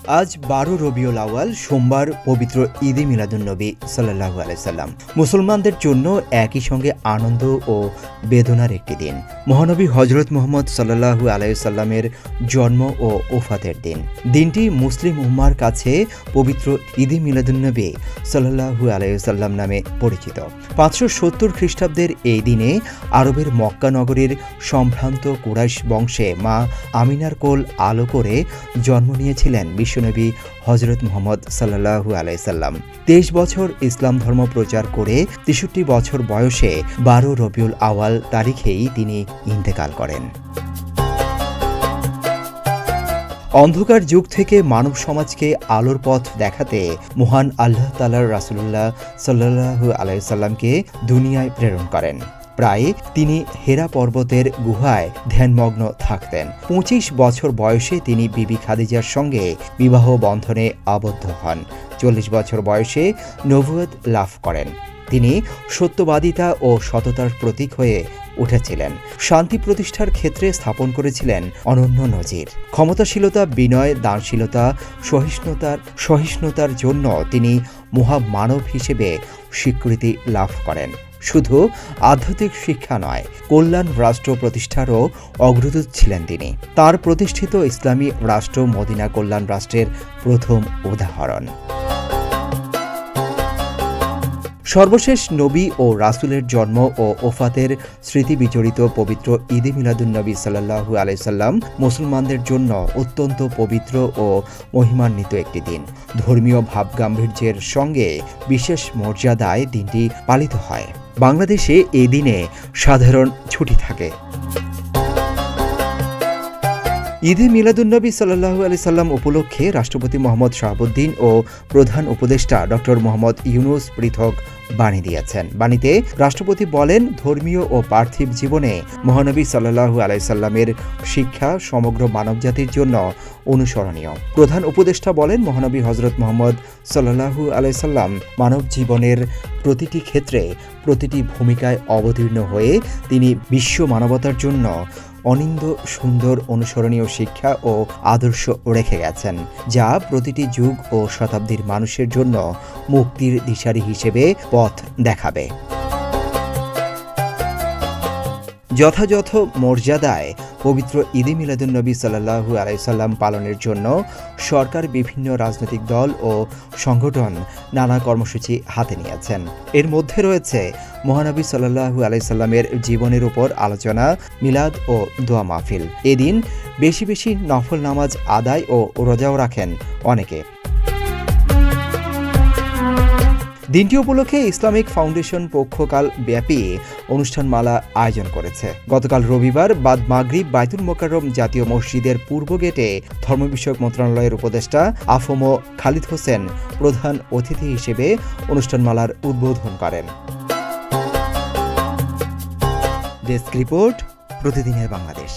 আজ 12 রবিউল আউয়াল সোমবার পবিত্র ঈদে মিলাদুন্নবী সাল্লাল্লাহু আলাইহি সাল্লাম। মুসলমানদের জন্য একই সঙ্গে আনন্দ ও বেদনার একটি দিন। মহানবী হযরত মুহাম্মদ সাল্লাল্লাহু আলাইহি সাল্লামের জন্ম ও ওফাতের দিন। দিনটি মুসলিম উম্মার কাছে পবিত্র ঈদে মিলাদুন্নবী সাল্লাল্লাহু আলাইহি সাল্লাম নামে পরিচিত। 570 খ্রিস্টাব্দের এই দিনে আরবের মক্কা নগরীর সম্ভ্রান্ত কুরাইশ বংশে মা আমিনার কোল আলো করে জন্ম নিয়েছিলেন বিশ্বনবী হযরত মুহাম্মদ সাল্লাল্লাহু আলাইহি সাল্লাম। 23 বছর ইসলাম ধর্ম প্রচার করে 63 বছর বয়সে 12 রবিউল আউয়াল তারিখেই তিনি ইন্তেকাল করেন। অন্ধকার যুগ থেকে মানব সমাজকে আলোর পথ দেখাতে মহান আল্লাহ তাআলার রাসূলুল্লাহ সাল্লাল্লাহু আলাইহি সাল্লামকে দুনিয়ায় প্রেরণ করেন। প্রায় তিনি হেরা পর্বতের গুহায় ধ্যানমগ্ন থাকতেন। 25 বছর বয়সে তিনি বিবি খাদিজার সঙ্গে বিবাহ বন্ধনে আবদ্ধ হন। 40 বছর বয়সে নবুয়ত লাভ করেন। তিনি সত্যবাদিতা ও সততার প্রতীক হয়ে উঠেছিলেন। শান্তি প্রতিষ্ঠার ক্ষেত্রে স্থাপন করেছিলেন অনন্য নজির। ক্ষমতাশীলতা, বিনয়, দানশীলতা, সহিষ্ণুতার জন্য তিনি মহামানব হিসেবে স্বীকৃতি লাভ করেন। শুধু আধ্যাত্মিক শিক্ষা নয়, কল্যাণ রাষ্ট্র প্রতিষ্ঠারও অগ্রদূত ছিলেন তিনি। তার প্রতিষ্ঠিত ইসলামী রাষ্ট্র মদিনা কল্যাণ রাষ্ট্রের প্রথম উদাহরণ। সর্বশেষ নবী ও রাসূলের জন্ম ও ওফাতের স্মৃতি বিজড়িত পবিত্র ঈদে মিলাদুন্নবী সাল্লাল্লাহু আলাইহি সাল্লাম মুসলমানদের জন্য অত্যন্ত পবিত্র ও মহিমান্বিত একটি দিন। ধর্মীয় ভাবগাম্ভীর্যের সঙ্গে বিশেষ মর্যাদায় দিনটি পালিত হয়। বাংলাদেশে এই দিনে সাধারণ ছুটি থাকে। ঈদে মিলাদুন্নবী সাল্লাল্লাহু আলাইহি সাল্লাম উপলক্ষে রাষ্ট্রপতি মোহাম্মদ শাহাবুদ্দিন ও প্রধান উপদেষ্টা ডক্টর মোহাম্মদ ইউনূস পৃথক বাণী দিয়েছেন। বাণীতে রাষ্ট্রপতি বলেন, ধর্মীয় ও পার্থিব জীবনে মহানবী সাল্লাল্লাহু আলাইহি সাল্লামের শিক্ষা সমগ্র মানবজাতির জন্য অনুসরণীয়। প্রধান উপদেষ্টা বলেন, মহানবী হযরত মুহাম্মদ সাল্লাল্লাহু আলাইহি সাল্লাম মানব জীবনের প্রতিটি ক্ষেত্রে প্রতিটি ভূমিকায় অবতীর্ণ হয়ে তিনি বিশ্ব মানবতার জন্য অনিন্দ সুন্দর অনুসরণীয় শিক্ষা ও আদর্শ রেখে গেছেন, যা প্রতিটি যুগ ও শতাব্দীর মানুষের জন্য মুক্তির দিশারি হিসেবে পথ দেখাবে। যথাযথ মর্যাদায় পবিত্র ঈদে মিলাদুন্নবী সাল্লাল্লাহু আলাইহি সাল্লাম পালনের জন্য সরকার বিভিন্ন রাজনৈতিক দল ও সংগঠন নানা কর্মসূচি হাতে নিয়েছেন। এর মধ্যে রয়েছে মহানবী সাল্লাল্লাহু আলাইহি সাল্লামের জীবনের উপর আলোচনা, মিলাদ ও দোয়া মাহফিল। এদিন বেশি বেশি নফল নামাজ আদায় ও রোজাও রাখেন অনেকে। দিনটি উপলক্ষে ইসলামিক ফাউন্ডেশন পক্ষকাল ব্যাপী অনুষ্ঠানমালা আয়োজন করেছে। গতকাল রবিবার বাদ মাগরিব বাইতুল মোকাররম জাতীয় মসজিদের পূর্ব গেটে ধর্ম বিষয়ক মন্ত্রণালয়ের উপদেষ্টা আফম খালিদ হোসেন প্রধান অতিথি হিসেবে অনুষ্ঠানমালার উদ্বোধন করেন। ডেস্ক রিপোর্ট, প্রতিদিনের বাংলাদেশ।